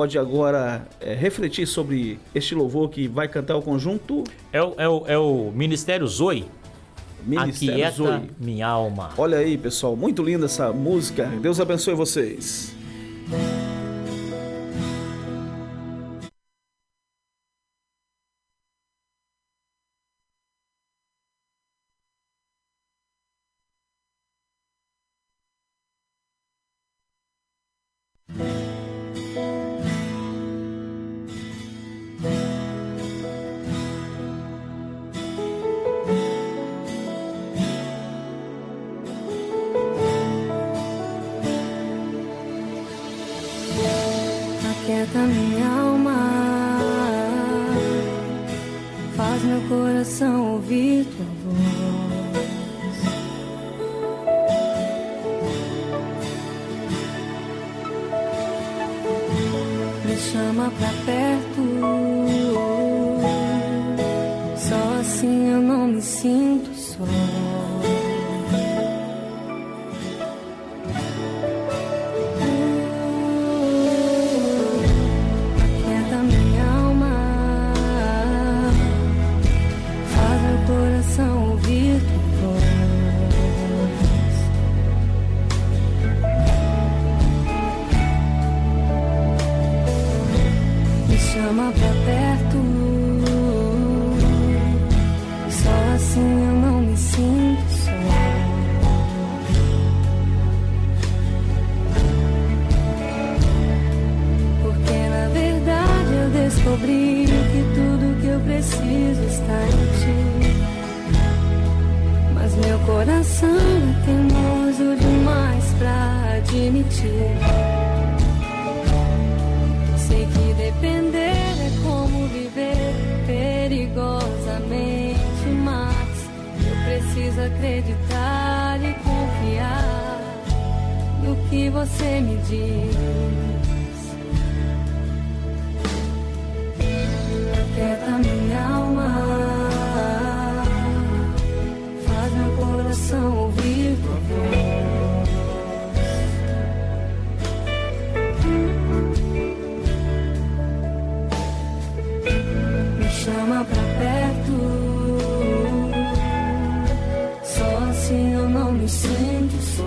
pode agora refletir sobre este louvor que vai cantar o conjunto? É o Ministério Zoe. Ministério Aquieta Zoe. minha alma. Olha aí, pessoal, muito linda essa música. Deus abençoe vocês. Aquieta minha alma, faz meu coração ouvir tua voz. Me chama pra perto, só assim eu não me sinto só. Chama pra perto, só assim eu não me sinto só. Porque na verdade eu descobri que tudo que eu preciso está em ti. Mas meu coração é teimoso demais pra admitir. Sei que depender é como viver perigosamente, mas eu preciso acreditar e confiar no que você me diz. Aquieta minha alma, faz meu coração ouvir tua voz. Chama pra perto, só assim eu não me sinto só.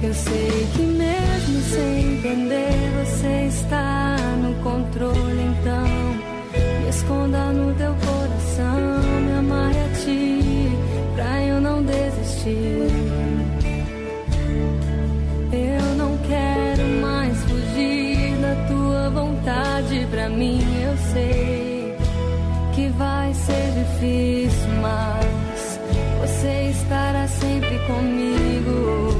Eu sei que mesmo sem entender você está no controle, então me esconda no teu coração, me amarre a ti, pra eu não desistir. Eu não quero mais fugir da tua vontade pra mim. Eu sei que vai ser difícil, mas você estará sempre comigo.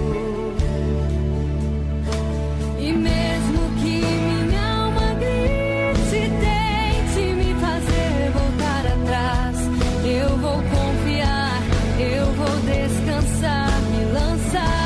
E mesmo que minha alma grite e tente me fazer voltar atrás, eu vou confiar, eu vou descansar, me lançar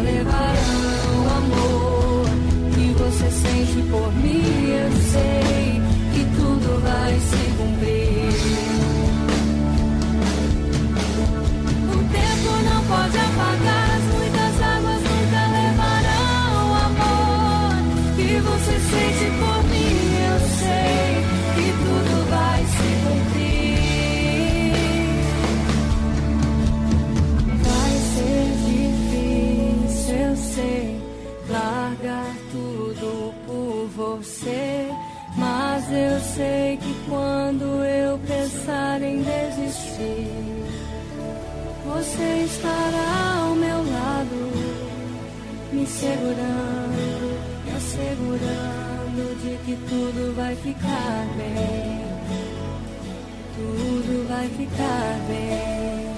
levarão o amor que você sente por mim. Eu sei que tudo vai se cumprir. O tempo não pode apagar, as muitas águas nunca levarão o amor que você sente por mim. Eu sei que tudo vai se cumprir. Vai ser difícil, eu sei, largar tudo por você, mas eu sei que quando eu pensar em desistir, você estará ao meu lado, me segurando, me assegurando de que tudo vai ficar bem, tudo vai ficar bem.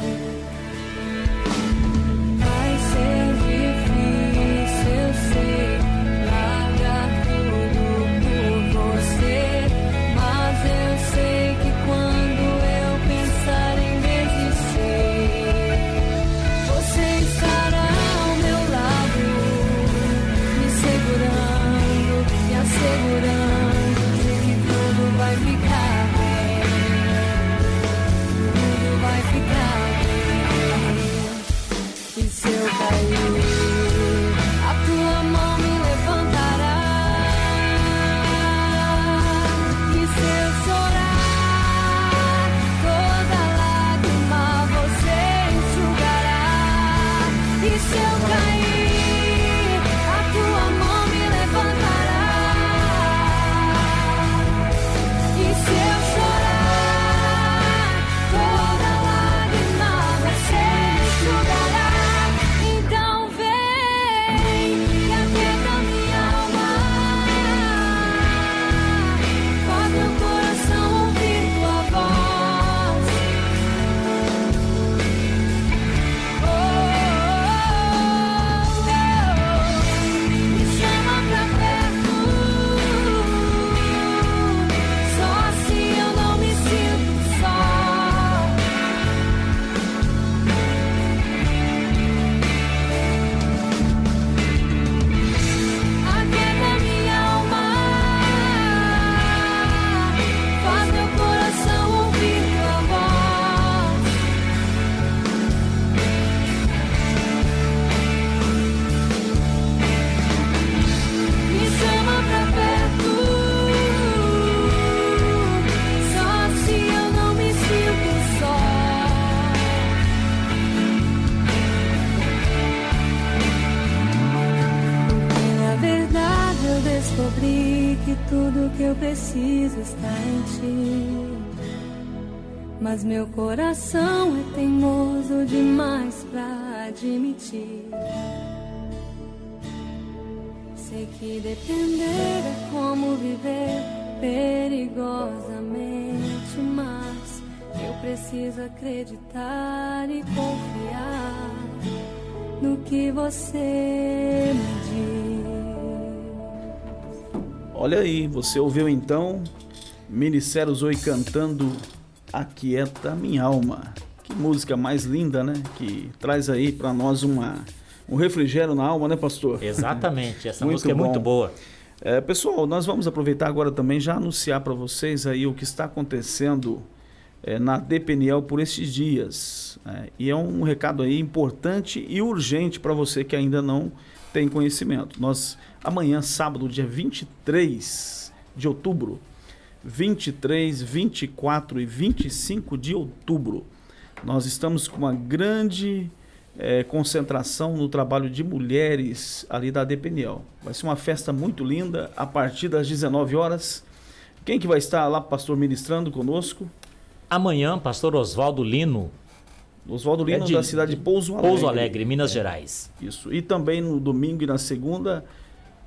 Vai ser difícil, eu sei, largar tudo por você, mas eu preciso estar em ti. Mas meu coração é teimoso demais pra admitir. Sei que depender é como viver perigosamente, mas eu preciso acreditar e confiar no que você me diz. Olha aí, você ouviu então Ministério Zoe cantando Aquieta Minha Alma. Que música mais linda, né? Que traz aí pra nós um refrigério na alma, né, pastor? Exatamente, essa Muito música é bom. muito boa. Pessoal, nós vamos aproveitar agora também já anunciar para vocês aí o que está acontecendo na DPNL por esses dias. E é um recado aí importante e urgente para você que ainda não tem conhecimento. Nós, amanhã, sábado, dia 23 de outubro, 23, 24 e 25 de outubro, nós estamos com uma grande concentração no trabalho de mulheres ali da DPNL. Vai ser uma festa muito linda a partir das 19 horas. Quem que vai estar lá, pastor, ministrando conosco? Amanhã, pastor Oswaldo Lino. Oswaldo Lino, da cidade de Pouso Alegre. Pouso Alegre, Minas Gerais. Isso. E também no domingo e na segunda,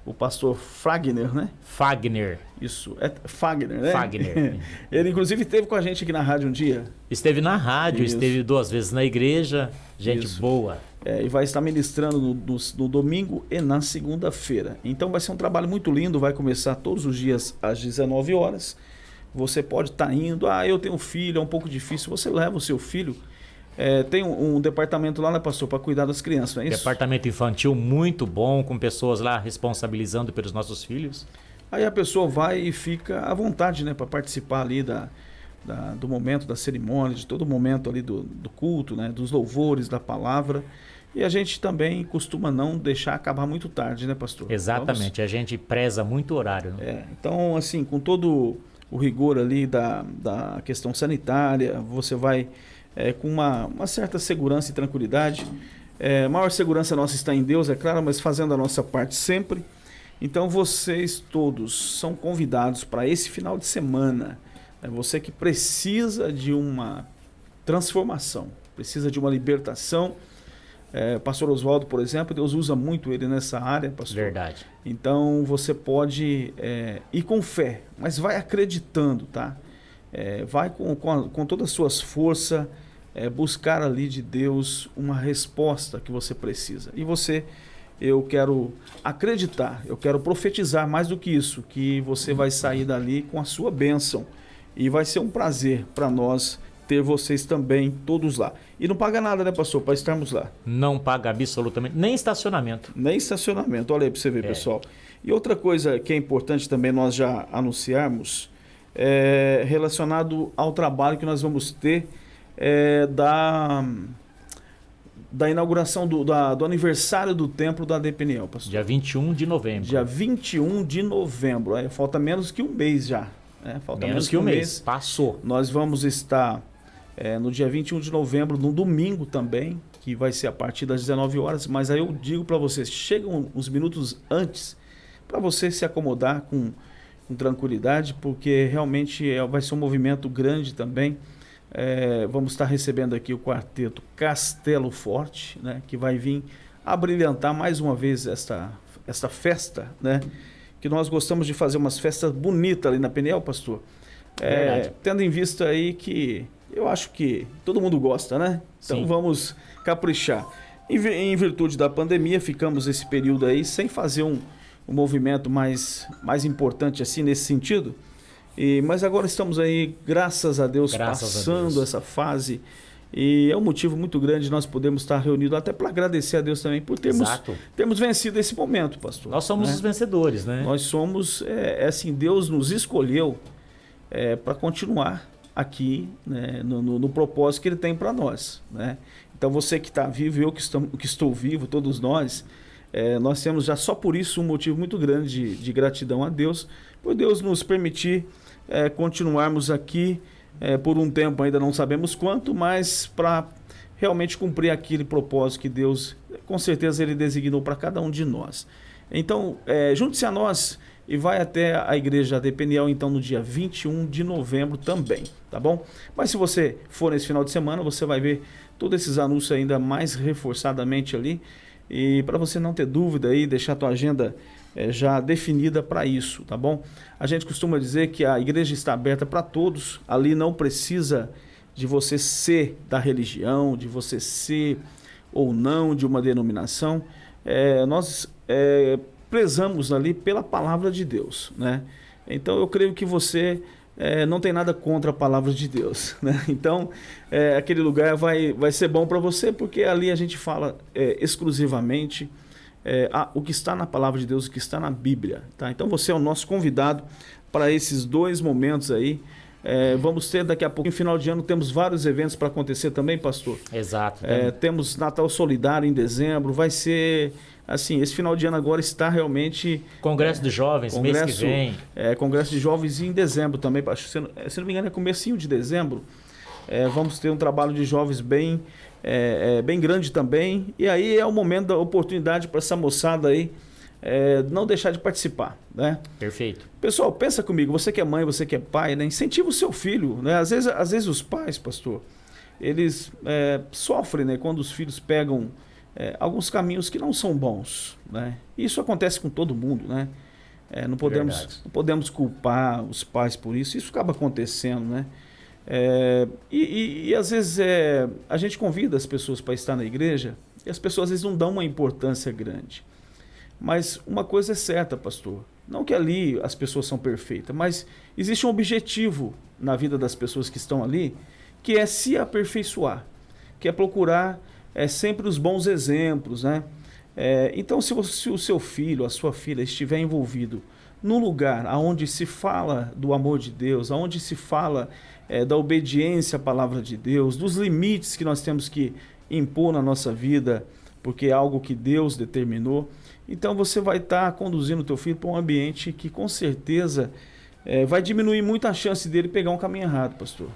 o pastor Fagner, né? Fagner. Isso, é Fagner, né? Fagner. Ele, inclusive, esteve com a gente aqui na rádio um dia. Esteve na rádio, Isso. esteve 2 vezes na igreja. Gente Isso. boa. E vai estar ministrando no domingo e na segunda-feira. Então vai ser um trabalho muito lindo, vai começar todos os dias às 19 horas. Você pode estar indo, eu tenho um filho, é um pouco difícil, você leva o seu filho. Tem um departamento lá, né, pastor, para cuidar das crianças, não é isso? Departamento infantil muito bom, com pessoas lá responsabilizando pelos nossos filhos. Aí a pessoa vai e fica à vontade, né, para participar ali do momento da cerimônia, de todo o momento ali do culto, né, dos louvores, da palavra. E a gente também costuma não deixar acabar muito tarde, né, pastor? Exatamente, a gente preza muito o horário. Né? Então, assim, com todo o rigor ali da questão sanitária, você vai com uma certa segurança e tranquilidade. A maior segurança nossa está em Deus, é claro, mas fazendo a nossa parte sempre. Então, vocês todos são convidados para esse final de semana. Você que precisa de uma transformação, precisa de uma libertação. Pastor Oswaldo, por exemplo, Deus usa muito ele nessa área, pastor. Verdade. Então você pode ir com fé, mas vai acreditando, tá? Vai com todas as suas forças buscar ali de Deus uma resposta que você precisa. E eu quero acreditar, eu quero profetizar mais do que isso, que você vai sair dali com a sua bênção. E vai ser um prazer para nós ter vocês também todos lá. E não paga nada, né, pastor, para estarmos lá? Não paga absolutamente, nem estacionamento. Nem estacionamento, olha aí para você ver, pessoal. E outra coisa que é importante também nós já anunciarmos, relacionado ao trabalho que nós vamos ter da inauguração do aniversário do templo da DPNL, pastor. Dia 21 de novembro. Dia 21 de novembro, falta menos que um mês já. Falta menos que um mês. Passou. Nós vamos estar no dia 21 de novembro, no domingo também, que vai ser a partir das 19 horas. Mas aí eu digo para vocês, chegam uns minutos antes, para você se acomodar com tranquilidade, porque realmente vai ser um movimento grande também. Vamos estar recebendo aqui o quarteto Castelo Forte, né, que vai vir a brilhantar mais uma vez esta festa, né? Que nós gostamos de fazer umas festas bonitas ali na PNL, pastor. Tendo em vista aí que eu acho que todo mundo gosta, né? Então Sim. Vamos caprichar. Em virtude da pandemia, ficamos esse período aí sem fazer um movimento mais importante assim nesse sentido. Mas agora estamos aí, graças a Deus, passando essa fase. E é um motivo muito grande nós podemos estar reunidos, até para agradecer a Deus também por termos vencido esse momento, pastor. Nós somos os vencedores, né? Nós somos, assim, Deus nos escolheu para continuar aqui, né, no propósito que Ele tem para nós, né? Então você que está vivo, eu que estou vivo, todos nós temos já só por isso um motivo muito grande de gratidão a Deus, por Deus nos permitir continuarmos aqui por um tempo, ainda não sabemos quanto, mas para realmente cumprir aquele propósito que Deus, com certeza, Ele designou para cada um de nós. Então, junte-se a nós e vai até a igreja AD Peniel, então, no dia 21 de novembro também, tá bom? Mas se você for nesse final de semana, você vai ver todos esses anúncios ainda mais reforçadamente ali, e para você não ter dúvida aí, deixar a tua agenda já definida para isso, tá bom? A gente costuma dizer que a igreja está aberta para todos, ali não precisa de você ser da religião, de você ser ou não de uma denominação. Nós prezamos ali pela palavra de Deus, né? Então eu creio que você não tem nada contra a palavra de Deus, né? Então aquele lugar vai ser bom para você, porque ali a gente fala exclusivamente o que está na palavra de Deus, o que está na Bíblia, tá? Então você é o nosso convidado para esses 2 momentos aí. Vamos ter daqui a pouco, no final de ano, temos vários eventos para acontecer também, pastor. Exato. Temos Natal Solidário em dezembro, vai ser, assim, esse final de ano agora está realmente... Congresso de Jovens, mês que vem. Congresso de Jovens em dezembro também, se não me engano é comecinho de dezembro. Vamos ter um trabalho de jovens bem grande também, e aí é o momento da oportunidade para essa moçada aí, não deixar de participar, né? Perfeito. Pessoal, pensa comigo, você que é mãe, você que é pai, né? Incentiva o seu filho, né? Às vezes os pais, pastor, eles sofrem, né? Quando os filhos pegam alguns caminhos que não são bons, né? Isso acontece com todo mundo, né? Não podemos culpar os pais por isso acaba acontecendo, né? E às vezes a gente convida as pessoas para estar na igreja e as pessoas às vezes não dão uma importância grande. Mas uma coisa é certa, pastor, não que ali as pessoas são perfeitas, mas existe um objetivo na vida das pessoas que estão ali, que é se aperfeiçoar, que é procurar sempre os bons exemplos, né? Então, se o seu filho, a sua filha estiver envolvido num lugar onde se fala do amor de Deus, onde se fala da obediência à palavra de Deus, dos limites que nós temos que impor na nossa vida, porque é algo que Deus determinou, então você vai estar conduzindo o teu filho para um ambiente que com certeza vai diminuir muito a chance dele pegar um caminho errado, pastor.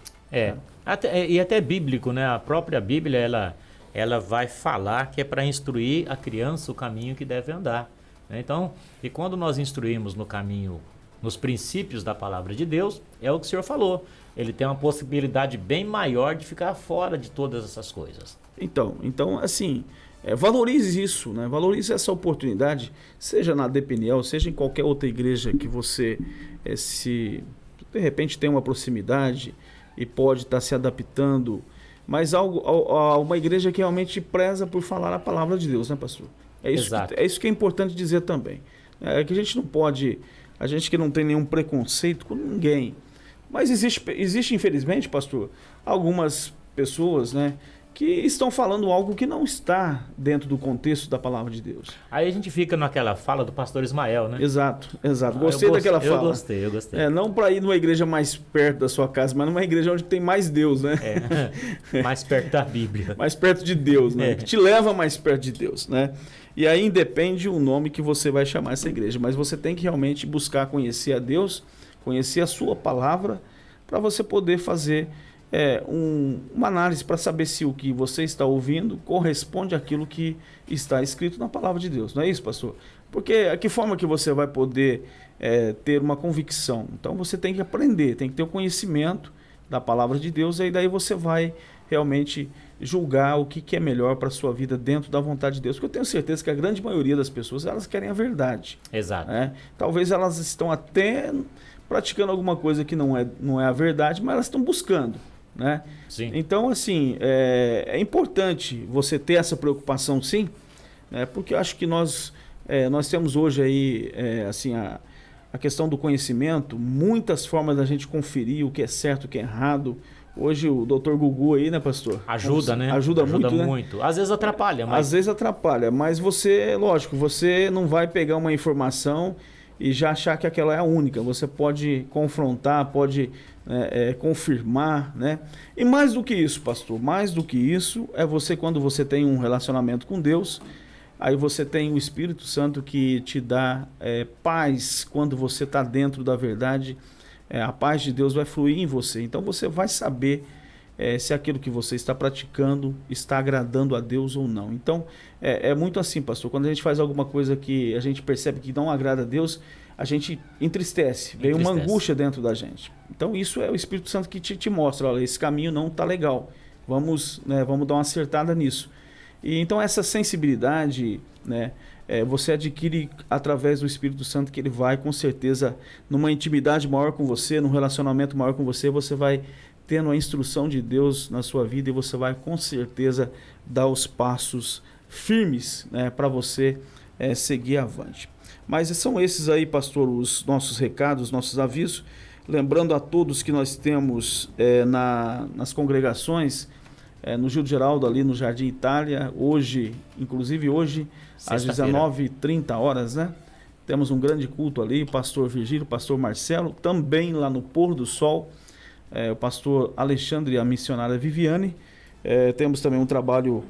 Até bíblico, né? A própria Bíblia, ela vai falar que é para instruir a criança o caminho que deve andar, né? Então, e quando nós instruímos no caminho, nos princípios da palavra de Deus, é o que o senhor falou, ele tem uma possibilidade bem maior de ficar fora de todas essas coisas. Então assim, valorize isso, né? Valorize essa oportunidade, seja na AD Peniel, seja em qualquer outra igreja que você se de repente tem uma proximidade e pode estar se adaptando, mas uma igreja que realmente preza por falar a palavra de Deus, né, pastor? Isso que é importante dizer também. Que a gente não pode, a gente que não tem nenhum preconceito com ninguém, mas existe infelizmente, pastor, algumas pessoas, né, que estão falando algo que não está dentro do contexto da palavra de Deus. Aí a gente fica naquela fala do pastor Ismael, né? Exato. Gostei daquela fala. Eu gostei. Não para ir numa igreja mais perto da sua casa, mas numa igreja onde tem mais Deus, né? Mais perto da Bíblia. Mais perto de Deus, né? Que te leva mais perto de Deus, né? E aí independe o nome que você vai chamar essa igreja, mas você tem que realmente buscar conhecer a Deus, conhecer a sua palavra, para você poder fazer uma análise para saber se o que você está ouvindo corresponde àquilo que está escrito na palavra de Deus. Não é isso, pastor? Porque que forma que você vai poder ter uma convicção? Então você tem que aprender, tem que ter o conhecimento da palavra de Deus, e daí você vai realmente julgar o que é melhor para a sua vida dentro da vontade de Deus. Porque eu tenho certeza que a grande maioria das pessoas, elas querem a verdade. Exato. Talvez elas estão até praticando alguma coisa que não é a verdade, mas elas estão buscando, né? Sim. Então, assim, é importante você ter essa preocupação, sim, né? Porque eu acho que nós temos hoje aí, assim, a questão do conhecimento, muitas formas da gente conferir o que é certo, o que é errado. Hoje o Dr. Gugu aí, né, pastor? Ajuda, né? Ajuda muito, né? Às vezes atrapalha, mas... Às vezes atrapalha, mas lógico, você não vai pegar uma informação e já achar que aquela é a única. Você pode confrontar, pode confirmar, né? E mais do que isso, pastor, mais do que isso é você, quando você tem um relacionamento com Deus, aí você tem o Espírito Santo que te dá paz quando você está dentro da verdade. A paz de Deus vai fluir em você. Então você vai saber se aquilo que você está praticando está agradando a Deus ou não. Então é muito assim, pastor. Quando a gente faz alguma coisa que a gente percebe que não agrada a Deus, a gente entristece, vem uma angústia dentro da gente. Então isso é o Espírito Santo que te mostra, olha, esse caminho não está legal, vamos dar uma acertada nisso. E então essa sensibilidade, né, você adquire através do Espírito Santo, que ele vai com certeza numa intimidade maior com você, num relacionamento maior com você, você vai tendo a instrução de Deus na sua vida e você vai com certeza dar os passos firmes, né, para você seguir avante. Mas são esses aí, pastor, os nossos recados, nossos avisos. Lembrando a todos que nós temos nas congregações, no Gil de Geraldo, ali no Jardim Itália, hoje, inclusive hoje, às 19h30, né? Temos um grande culto ali, pastor Virgílio, pastor Marcelo, também lá no Pôr do Sol, o pastor Alexandre e a missionária Viviane. Temos também um trabalho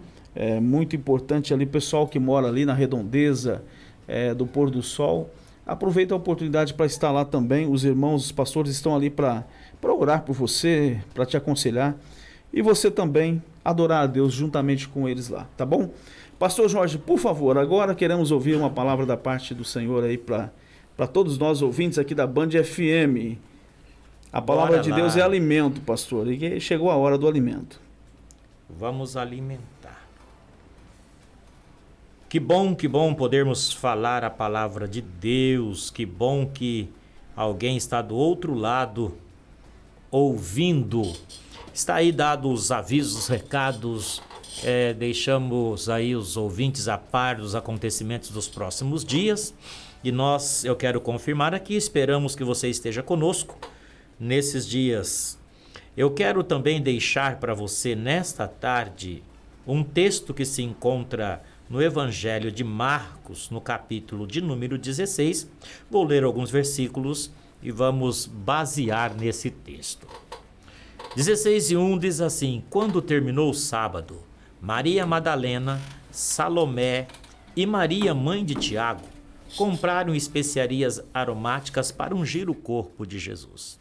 muito importante ali, pessoal que mora ali na redondeza do Pôr do Sol. Aproveita a oportunidade para estar lá também. Os irmãos, os pastores estão ali para orar por você, para te aconselhar. E você também adorar a Deus juntamente com eles lá, tá bom? Pastor Jorge, por favor, agora queremos ouvir uma palavra da parte do Senhor aí para todos nós ouvintes aqui da Band FM. A palavra de Deus é alimento, pastor, e chegou a hora do alimento. Vamos alimentar. Que bom podermos falar a palavra de Deus, que bom que alguém está do outro lado ouvindo. Está aí dado os avisos, os recados, deixamos aí os ouvintes a par dos acontecimentos dos próximos dias e eu quero confirmar aqui, esperamos que você esteja conosco nesses dias. Eu quero também deixar para você nesta tarde um texto que se encontra no Evangelho de Marcos, no capítulo de número 16. Vou ler alguns versículos e vamos basear nesse texto. 16:1 diz assim: quando terminou o sábado, Maria Madalena, Salomé e Maria, mãe de Tiago, compraram especiarias aromáticas para ungir o corpo de Jesus.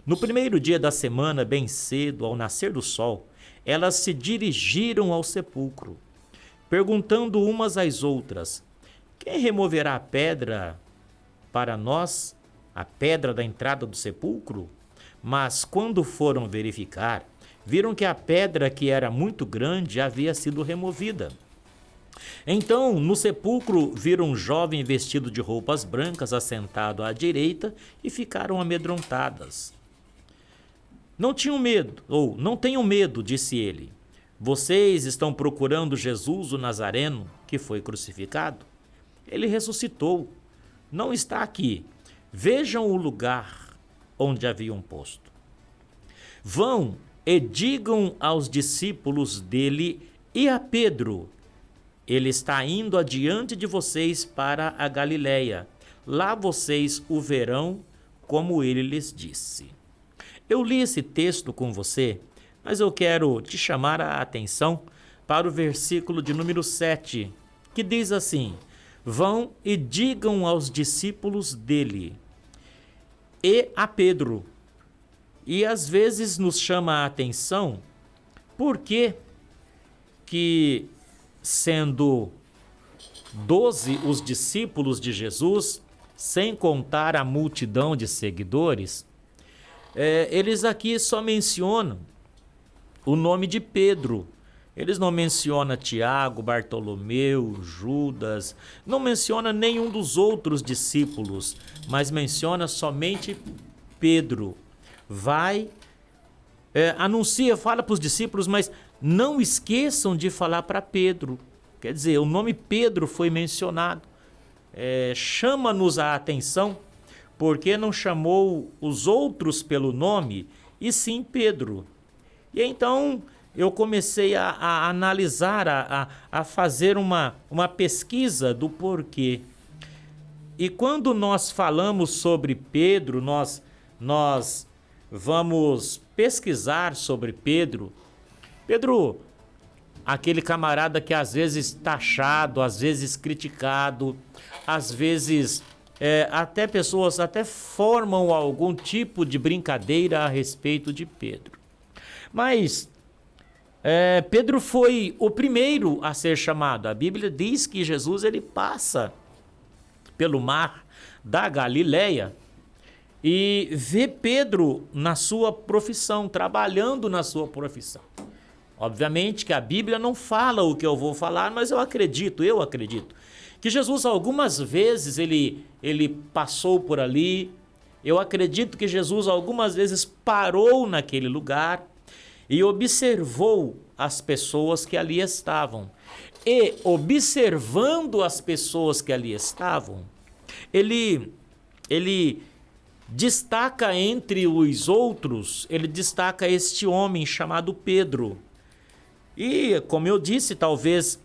No primeiro dia da semana, bem cedo, ao nascer do sol, elas se dirigiram ao sepulcro, perguntando umas às outras: quem removerá a pedra para nós, a pedra da entrada do sepulcro? Mas quando foram verificar, viram que a pedra, que era muito grande, havia sido removida. Então, no sepulcro, viram um jovem vestido de roupas brancas assentado à direita e ficaram amedrontadas. Não tenham medo, disse ele. Vocês estão procurando Jesus, o Nazareno, que foi crucificado? Ele ressuscitou. Não está aqui. Vejam o lugar onde haviam posto. Vão e digam aos discípulos dele e a Pedro: ele está indo adiante de vocês para a Galileia. Lá vocês o verão, como ele lhes disse. Eu li esse texto com você, mas eu quero te chamar a atenção para o versículo de número 7, que diz assim: vão e digam aos discípulos dele e a Pedro. E às vezes nos chama a atenção porque que, sendo 12 os discípulos de Jesus, sem contar a multidão de seguidores, eles aqui só mencionam o nome de Pedro. Eles não mencionam Tiago, Bartolomeu, Judas, não menciona nenhum dos outros discípulos, mas menciona somente Pedro. Vai, anuncia, fala para os discípulos, mas não esqueçam de falar para Pedro. Quer dizer, o nome Pedro foi mencionado. Chama-nos a atenção, porque não chamou os outros pelo nome, e sim Pedro. E então eu comecei a analisar, a fazer uma pesquisa do porquê. E quando nós falamos sobre Pedro, nós vamos pesquisar sobre Pedro. Pedro, aquele camarada que às vezes taxado, às vezes criticado, às vezes até pessoas formam algum tipo de brincadeira a respeito de Pedro. Mas Pedro foi o primeiro a ser chamado. A Bíblia diz que Jesus ele passa pelo mar da Galileia e vê Pedro na sua profissão, trabalhando na sua profissão. Obviamente que a Bíblia não fala o que eu vou falar, mas eu acredito que Jesus algumas vezes ele passou por ali. Eu acredito que Jesus algumas vezes parou naquele lugar e observou as pessoas que ali estavam. E observando as pessoas que ali estavam, ele destaca entre os outros, ele destaca este homem chamado Pedro. E, como eu disse, talvez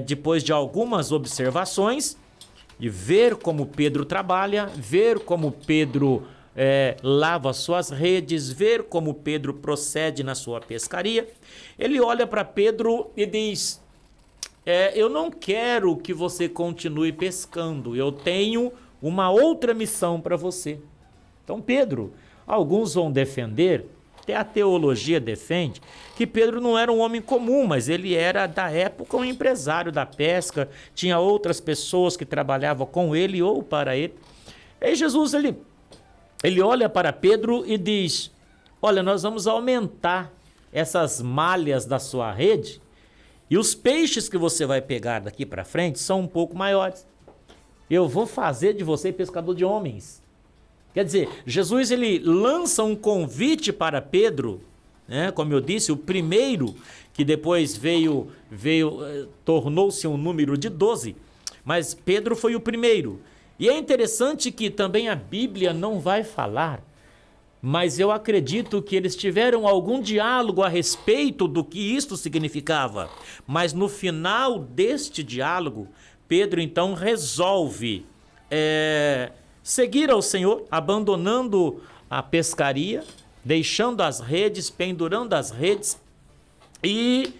depois de algumas observações, e ver como Pedro trabalha, ver como Pedro lava suas redes, ver como Pedro procede na sua pescaria, ele olha para Pedro e diz: eu não quero que você continue pescando, eu tenho uma outra missão para você. Então Pedro, alguns vão defender, até a teologia defende, que Pedro não era um homem comum, mas ele era da época um empresário da pesca, tinha outras pessoas que trabalhavam com ele ou para ele. E aí Jesus, ele olha para Pedro e diz: olha, nós vamos aumentar essas malhas da sua rede e os peixes que você vai pegar daqui para frente são um pouco maiores. Eu vou fazer de você pescador de homens. Quer dizer, Jesus ele lança um convite para Pedro, né? Como eu disse, o primeiro que depois tornou-se um número de 12, mas Pedro foi o primeiro. E é interessante que também a Bíblia não vai falar, mas eu acredito que eles tiveram algum diálogo a respeito do que isto significava. Mas no final deste diálogo, Pedro então resolve seguir ao Senhor, abandonando a pescaria, deixando as redes, pendurando as redes, e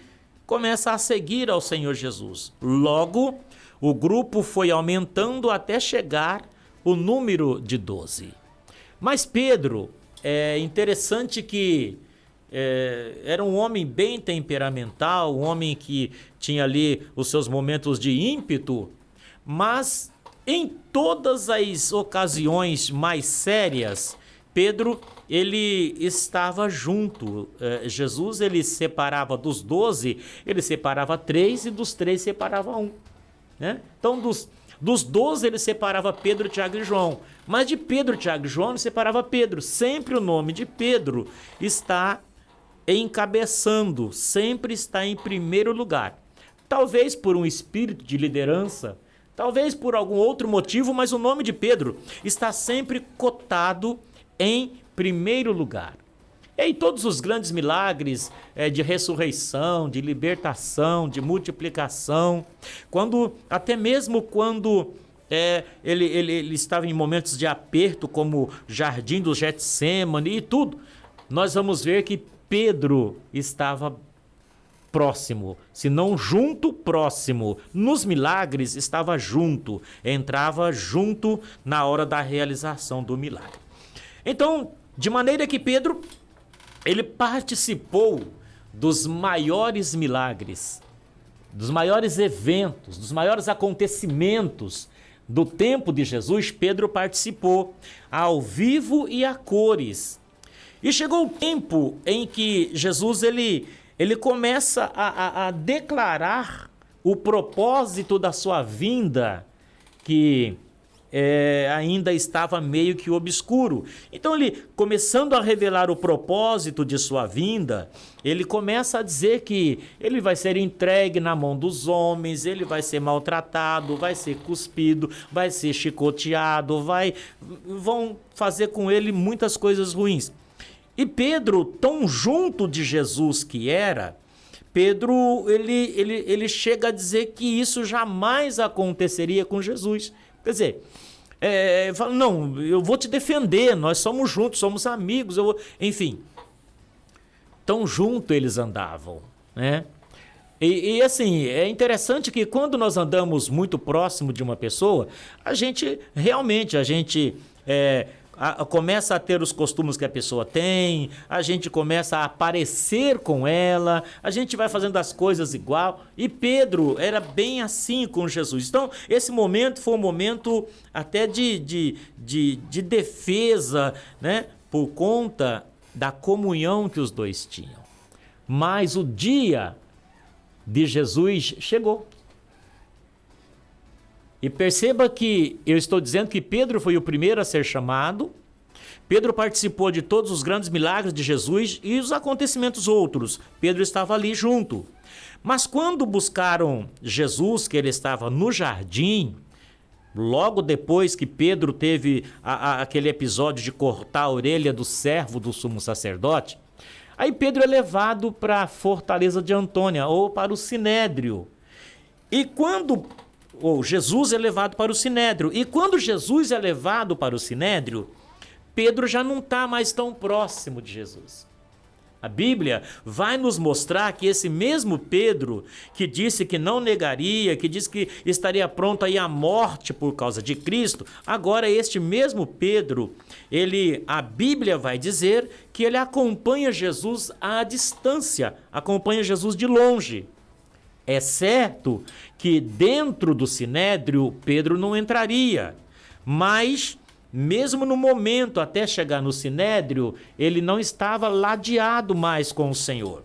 começa a seguir ao Senhor Jesus. Logo, o grupo foi aumentando até chegar o número de 12. Mas Pedro, é interessante que era um homem bem temperamental, um homem que tinha ali os seus momentos de ímpeto, mas em todas as ocasiões mais sérias, Pedro, ele estava junto. Jesus, ele separava dos 12, ele separava 3 e dos 3 separava 1. Né? Então, dos 12 ele separava Pedro, Tiago e João. Mas de Pedro, Tiago e João ele separava Pedro. Sempre o nome de Pedro está encabeçando, sempre está em primeiro lugar. Talvez por um espírito de liderança, talvez por algum outro motivo, mas o nome de Pedro está sempre cotado em primeiro lugar. E todos os grandes milagres de ressurreição, de libertação, de multiplicação, até mesmo quando ele estava em momentos de aperto, como Jardim do Getsêmani e tudo, nós vamos ver que Pedro estava próximo, se não junto, próximo. Nos milagres estava junto, entrava junto na hora da realização do milagre. Então, de maneira que Pedro, ele participou dos maiores milagres, dos maiores eventos, dos maiores acontecimentos do tempo de Jesus. Pedro participou ao vivo e a cores. E chegou o tempo em que Jesus ele começa a declarar o propósito da sua vinda, que ainda estava meio que obscuro. Então ele, começando a revelar o propósito de sua vinda, ele começa a dizer que ele vai ser entregue na mão dos homens, ele vai ser maltratado, vai ser cuspido, vai ser chicoteado, vão fazer com ele muitas coisas ruins. E Pedro, tão junto de Jesus que era, Pedro ele chega a dizer que isso jamais aconteceria com Jesus. Quer dizer, fala, não, eu vou te defender, nós somos juntos, somos amigos, enfim. Tão junto eles andavam, né? E assim, é interessante que quando nós andamos muito próximo de uma pessoa, a gente começa a ter os costumes que a pessoa tem, a gente começa a aparecer com ela, a gente vai fazendo as coisas igual. E Pedro era bem assim com Jesus. Então, esse momento foi um momento até de defesa, né? Por conta da comunhão que os dois tinham. Mas o dia de Jesus chegou. E perceba que eu estou dizendo que Pedro foi o primeiro a ser chamado. Pedro participou de todos os grandes milagres de Jesus e os acontecimentos outros. Pedro estava ali junto. Mas quando buscaram Jesus, que ele estava no jardim, logo depois que Pedro teve aquele episódio de cortar a orelha do servo do sumo sacerdote, aí Pedro é levado para a fortaleza de Antônia, ou para o Sinédrio. E Jesus é levado para o Sinédrio. E quando Jesus é levado para o Sinédrio, Pedro já não está mais tão próximo de Jesus. A Bíblia vai nos mostrar que esse mesmo Pedro, que disse que não negaria, que disse que estaria pronto a ir à morte por causa de Cristo, agora este mesmo Pedro, a Bíblia vai dizer que ele acompanha Jesus à distância, acompanha Jesus de longe. É certo que dentro do Sinédrio Pedro não entraria, mas mesmo no momento até chegar no Sinédrio, ele não estava ladeado mais com o Senhor.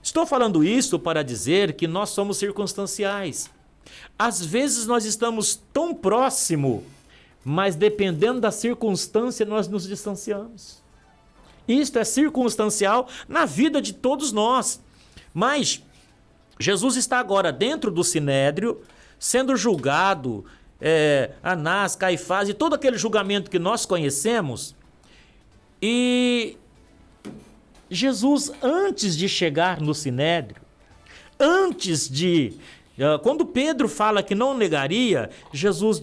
Estou falando isso para dizer que nós somos circunstanciais. Às vezes nós estamos tão próximo, mas dependendo da circunstância nós nos distanciamos. Isto é circunstancial na vida de todos nós. Mas Jesus está agora dentro do Sinédrio, sendo julgado, Anás, Caifás e todo aquele julgamento que nós conhecemos. E Jesus, antes de chegar no Sinédrio, quando Pedro fala que não negaria, Jesus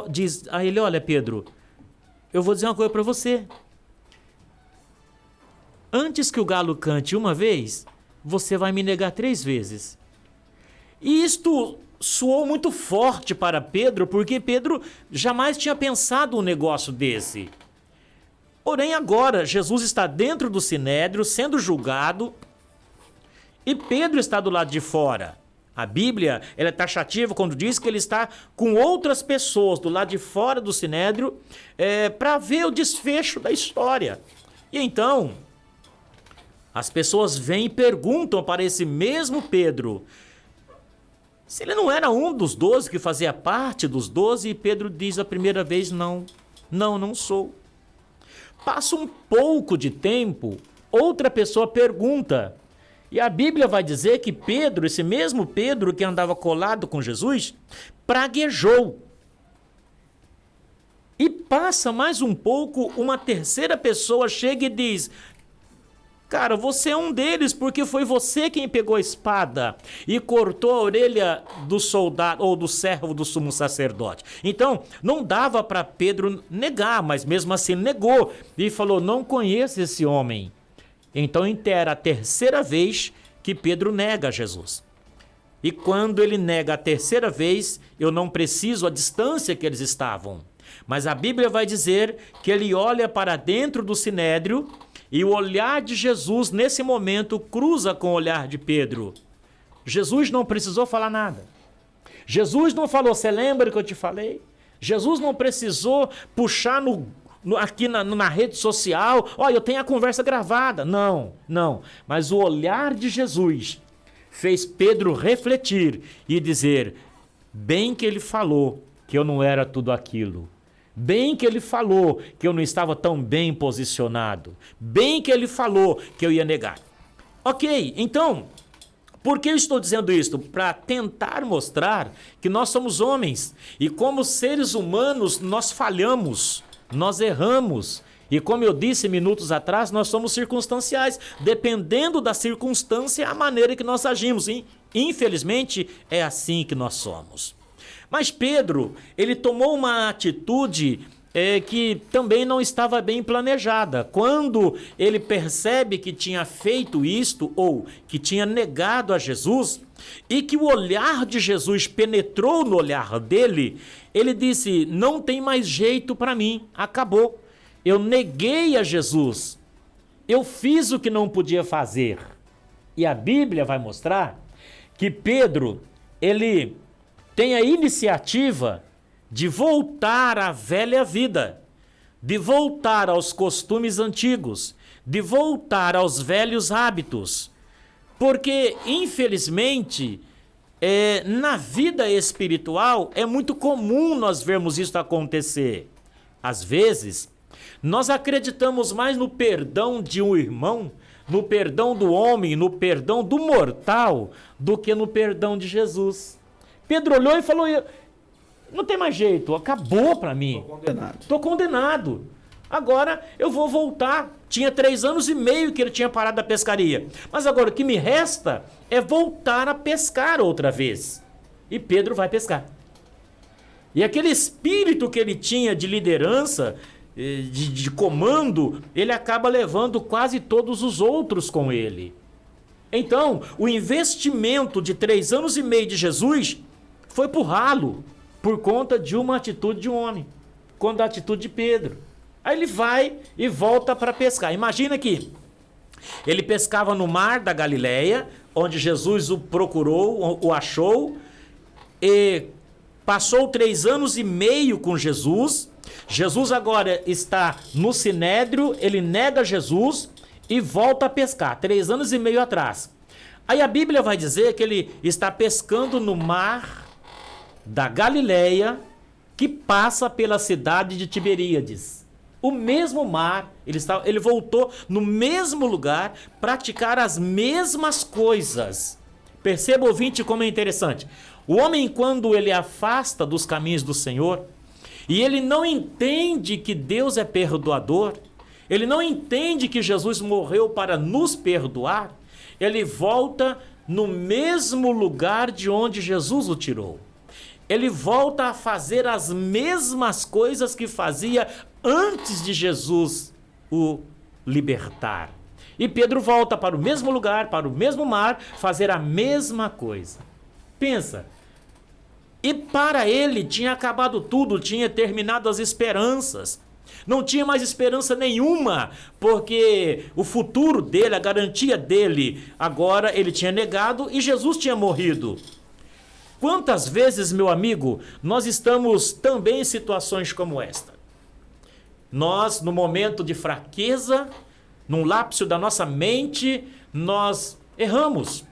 diz a ele: olha, Pedro, eu vou dizer uma coisa para você. Antes que o galo cante uma vez, você vai me negar 3 vezes. E isto soou muito forte para Pedro, porque Pedro jamais tinha pensado um negócio desse. Porém, agora, Jesus está dentro do Sinédrio, sendo julgado, e Pedro está do lado de fora. A Bíblia ela é taxativa quando diz que ele está com outras pessoas do lado de fora do Sinédrio para ver o desfecho da história. E então, as pessoas vêm e perguntam para esse mesmo Pedro se ele não era um dos 12, que fazia parte dos 12, e Pedro diz a primeira vez: não sou. Passa um pouco de tempo, outra pessoa pergunta, e a Bíblia vai dizer que Pedro, esse mesmo Pedro que andava colado com Jesus, praguejou. E passa mais um pouco, uma terceira pessoa chega e diz: cara, você é um deles, porque foi você quem pegou a espada e cortou a orelha do soldado ou do servo do sumo sacerdote. Então, não dava para Pedro negar, mas mesmo assim negou e falou: não conheço esse homem. Então, era a terceira vez que Pedro nega Jesus. E quando ele nega a terceira vez, eu não preciso a distância que eles estavam. Mas a Bíblia vai dizer que ele olha para dentro do Sinédrio, e o olhar de Jesus, nesse momento, cruza com o olhar de Pedro. Jesus não precisou falar nada. Jesus não falou: você lembra que eu te falei? Jesus não precisou puxar aqui na rede social: olha, eu tenho a conversa gravada. Não. Mas o olhar de Jesus fez Pedro refletir e dizer: bem que ele falou que eu não era tudo aquilo. Bem que ele falou que eu não estava tão bem posicionado. Bem que ele falou que eu ia negar. Ok, então, por que eu estou dizendo isso? Para tentar mostrar que nós somos homens e como seres humanos nós falhamos, nós erramos. E como eu disse minutos atrás, nós somos circunstanciais. Dependendo da circunstância, a maneira que nós agimos. E, infelizmente, é assim que nós somos. Mas Pedro, ele tomou uma atitude que também não estava bem planejada. Quando ele percebe que tinha feito isto, ou que tinha negado a Jesus, e que o olhar de Jesus penetrou no olhar dele, ele disse: não tem mais jeito para mim, acabou. eu neguei a Jesus, eu fiz o que não podia fazer. E a Bíblia vai mostrar que Pedro, ele tem a iniciativa de voltar à velha vida, de voltar aos costumes antigos, de voltar aos velhos hábitos. Porque, infelizmente, na vida espiritual é muito comum nós vermos isso acontecer. Às vezes, nós acreditamos mais no perdão de um irmão, no perdão do homem, no perdão do mortal, do que no perdão de Jesus. Pedro olhou e falou: não tem mais jeito, acabou para mim. Estou condenado. Agora eu vou voltar. Tinha 3 anos e meio que ele tinha parado da pescaria. Mas agora o que me resta é voltar a pescar outra vez. E Pedro vai pescar. E aquele espírito que ele tinha de liderança, de comando, ele acaba levando quase todos os outros com ele. Então, o investimento de 3 anos e meio de Jesus foi pro ralo, por conta de uma atitude de um homem, contra a atitude de Pedro. Aí ele vai e volta para pescar. Imagina que ele pescava no mar da Galileia, onde Jesus o procurou, o achou, e passou 3 anos e meio com Jesus. Jesus agora está no Sinédrio, ele nega Jesus e volta a pescar, 3 anos e meio atrás. Aí a Bíblia vai dizer que ele está pescando no mar da Galileia, que passa pela cidade de Tiberíades. O mesmo mar, ele voltou no mesmo lugar, praticar as mesmas coisas. Perceba, ouvinte, como é interessante. O homem, quando ele afasta dos caminhos do Senhor, e ele não entende que Deus é perdoador, ele não entende que Jesus morreu para nos perdoar, ele volta no mesmo lugar de onde Jesus o tirou. Ele volta a fazer as mesmas coisas que fazia antes de Jesus o libertar. E Pedro volta para o mesmo lugar, para o mesmo mar, fazer a mesma coisa. Pensa. E para ele tinha acabado tudo, tinha terminado as esperanças. Não tinha mais esperança nenhuma, porque o futuro dele, a garantia dele, agora ele tinha negado e Jesus tinha morrido. Quantas vezes, meu amigo, nós estamos também em situações como esta? Nós, no momento de fraqueza, num lapso da nossa mente, nós erramos.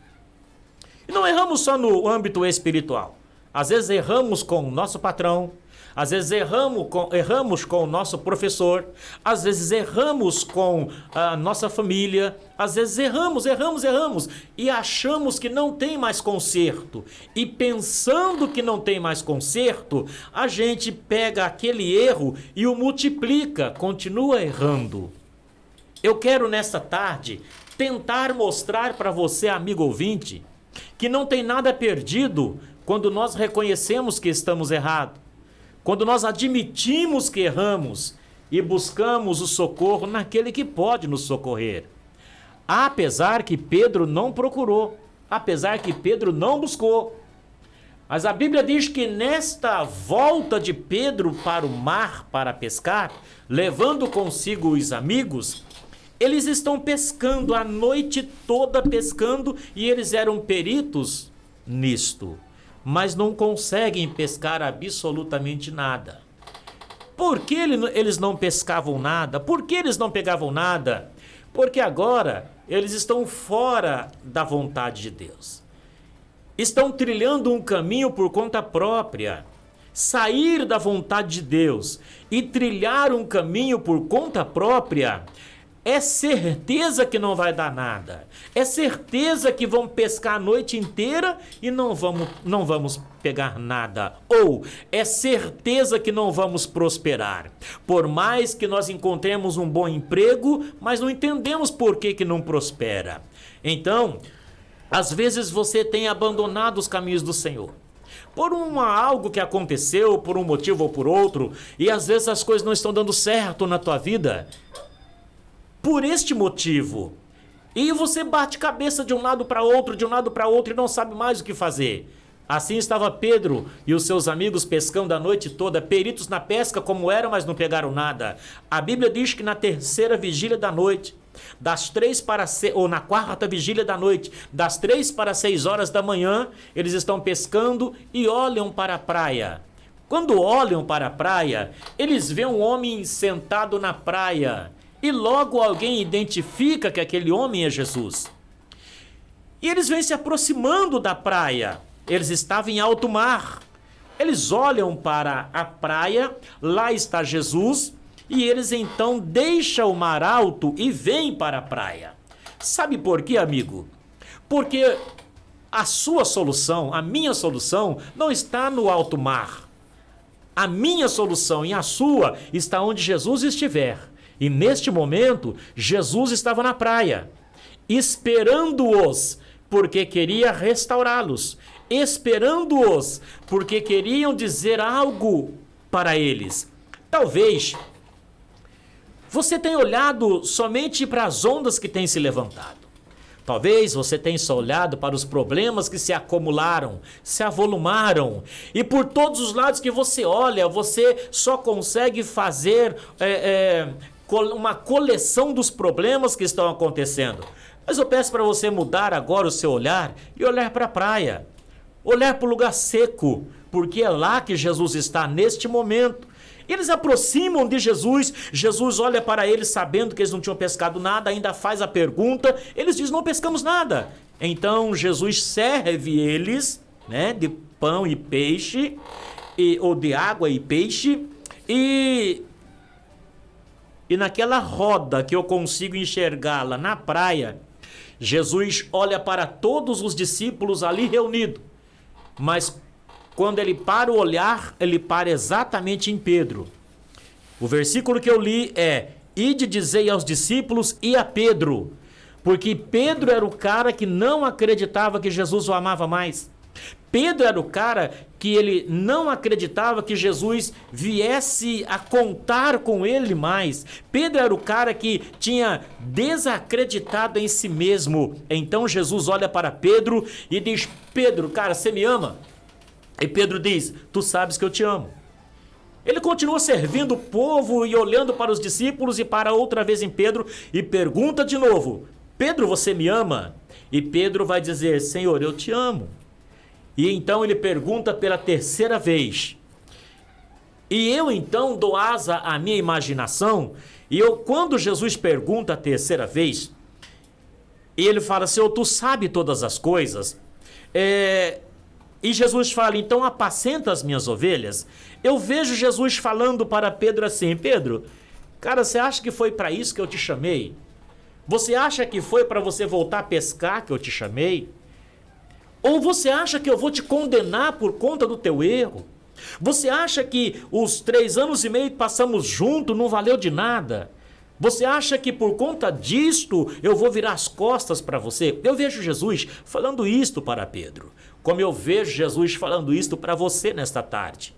E não erramos só no âmbito espiritual. Às vezes erramos com o nosso patrão, às vezes erramos com o nosso professor, às vezes erramos com a nossa família, às vezes erramos e achamos que não tem mais conserto. E pensando que não tem mais conserto, a gente pega aquele erro e o multiplica, continua errando. Eu quero nesta tarde tentar mostrar para você, amigo ouvinte, que não tem nada perdido quando nós reconhecemos que estamos errados. Quando nós admitimos que erramos e buscamos o socorro naquele que pode nos socorrer. Apesar que Pedro não procurou, apesar que Pedro não buscou. Mas a Bíblia diz que nesta volta de Pedro para o mar para pescar, levando consigo os amigos, eles estão pescando a noite toda pescando e eles eram peritos nisto. Mas não conseguem pescar absolutamente nada. Por que eles não pescavam nada? Por que eles não pegavam nada? Porque agora eles estão fora da vontade de Deus. Estão trilhando um caminho por conta própria. Sair da vontade de Deus e trilhar um caminho por conta própria é certeza que não vai dar nada. É certeza que vão pescar a noite inteira e não vamos pegar nada. Ou é certeza que não vamos prosperar. Por mais que nós encontremos um bom emprego, mas não entendemos por que não prospera. Então, às vezes você tem abandonado os caminhos do Senhor. Por algo que aconteceu, por um motivo ou por outro, e às vezes as coisas não estão dando certo na tua vida. Por este motivo, e você bate cabeça de um lado para outro e não sabe mais o que fazer. Assim estava Pedro e os seus amigos pescando a noite toda, peritos na pesca como eram, mas não pegaram nada. A Bíblia diz que na terceira vigília da noite, das 3 para 6, ou na quarta vigília da noite, das 3 para 6 horas da manhã, eles estão pescando e olham para a praia. Quando olham para a praia, eles veem um homem sentado na praia e logo alguém identifica que aquele homem é Jesus. E eles vêm se aproximando da praia. Eles estavam em alto mar. Eles olham para a praia, lá está Jesus, e eles então deixam o mar alto e vêm para a praia. Sabe por quê, amigo? Porque a sua solução, a minha solução, não está no alto mar. A minha solução e a sua está onde Jesus estiver. E neste momento, Jesus estava na praia, esperando-os, porque queria restaurá-los, esperando-os, porque queriam dizer algo para eles. Talvez você tenha olhado somente para as ondas que têm se levantado. Talvez você tenha só olhado para os problemas que se acumularam, se avolumaram. E por todos os lados que você olha, você só consegue fazer uma coleção dos problemas que estão acontecendo. Mas eu peço para você mudar agora o seu olhar e olhar para a praia. Olhar para o lugar seco, porque é lá que Jesus está neste momento. Eles aproximam de Jesus, Jesus olha para eles sabendo que eles não tinham pescado nada, ainda faz a pergunta, eles dizem, não pescamos nada. Então Jesus serve eles, né, de pão e peixe, ou de água e peixe, e naquela roda que eu consigo enxergá-la na praia, Jesus olha para todos os discípulos ali reunidos, mas quando ele para o olhar, ele para exatamente em Pedro. O versículo que eu li é: ide dizei aos discípulos e a Pedro, porque Pedro era o cara que não acreditava que Jesus o amava mais. Pedro era o cara que ele não acreditava que Jesus viesse a contar com ele mais. Pedro era o cara que tinha desacreditado em si mesmo. Então Jesus olha para Pedro e diz: Pedro, cara, você me ama? E Pedro diz: tu sabes que eu te amo. Ele continua servindo o povo e olhando para os discípulos e para outra vez em Pedro e pergunta de novo: Pedro, você me ama? E Pedro vai dizer: Senhor, eu te amo. E então ele pergunta pela terceira vez. E eu então dou asa à minha imaginação, e quando Jesus pergunta a terceira vez, e ele fala: Senhor, tu sabe todas as coisas, e Jesus fala: então apacenta as minhas ovelhas. Eu vejo Jesus falando para Pedro assim: Pedro, cara, você acha que foi para isso que eu te chamei? Você acha que foi para você voltar a pescar que eu te chamei? Ou você acha que eu vou te condenar por conta do teu erro? Você acha que os 3 anos e meio que passamos juntos não valeu de nada? Você acha que por conta disto eu vou virar as costas para você? Eu vejo Jesus falando isto para Pedro, como eu vejo Jesus falando isto para você nesta tarde.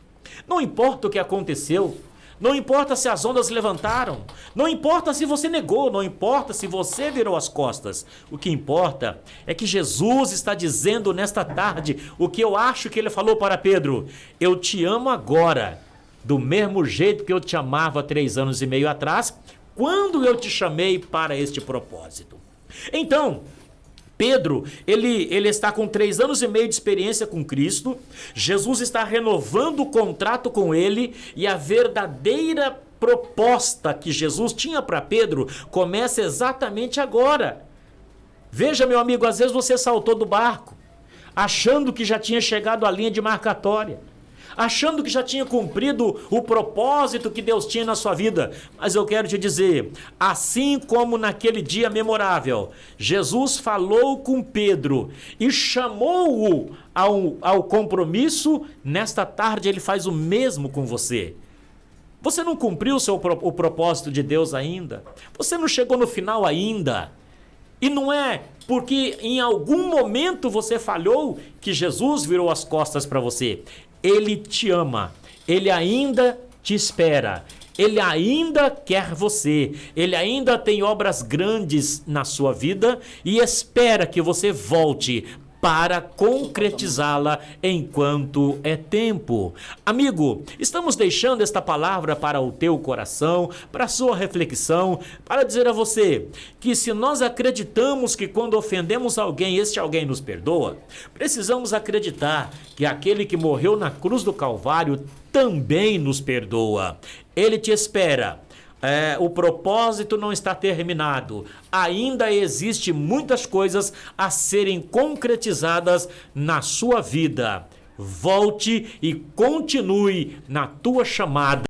Não importa o que aconteceu, não importa se as ondas levantaram, não importa se você negou, não importa se você virou as costas. O que importa é que Jesus está dizendo nesta tarde o que eu acho que ele falou para Pedro: eu te amo agora, do mesmo jeito que eu te amava 3 anos e meio atrás, quando eu te chamei para este propósito. Então, Pedro, ele está com 3 anos e meio de experiência com Cristo. Jesus está renovando o contrato com ele, e a verdadeira proposta que Jesus tinha para Pedro começa exatamente agora. Veja, meu amigo, às vezes você saltou do barco, achando que já tinha chegado à linha de marcatória, achando que já tinha cumprido o propósito que Deus tinha na sua vida. Mas eu quero te dizer, assim como naquele dia memorável, Jesus falou com Pedro e chamou-o ao compromisso, nesta tarde ele faz o mesmo com você. Você não cumpriu o propósito de Deus ainda, você não chegou no final ainda. E não é porque em algum momento você falhou que Jesus virou as costas para você. Ele te ama, ele ainda te espera, ele ainda quer você, ele ainda tem obras grandes na sua vida e espera que você volte para concretizá-la enquanto é tempo. Amigo, estamos deixando esta palavra para o teu coração, para a sua reflexão, para dizer a você que se nós acreditamos que quando ofendemos alguém, este alguém nos perdoa, precisamos acreditar que aquele que morreu na cruz do Calvário também nos perdoa. Ele te espera. O propósito não está terminado. Ainda existe muitas coisas a serem concretizadas na sua vida. Volte e continue na tua chamada.